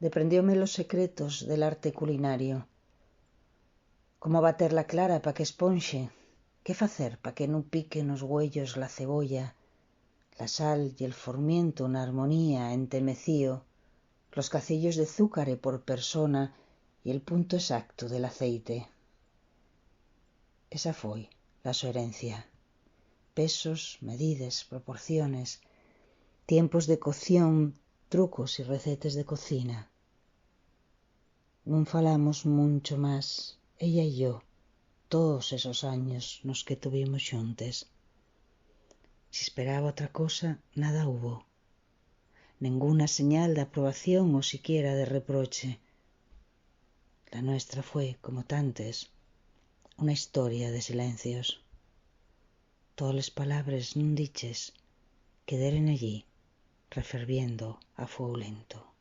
Deprendióme los secretos del arte culinario. Cómo bater la clara pa que esponxe, qué facer pa que non piquen os güellos la cebolla, la sal y el formiento una armonía entemecío, los cacillos de zúcare por persona y el punto exacto del aceite. Esa foi la so herencia. Pesos, medidas, proporciones, tiempos de cocción, trucos y recetes de cocina. Non falamos mucho más, ella y yo, todos esos años nos que tuvimos xuntes. Si esperaba otra cosa, nada hubo. Ninguna señal de aprobación o siquiera de reproche. La nuestra fue, como tantes, una historia de silencios. Todas las palabras non diches quedaren allí, referviendo a fuego lento.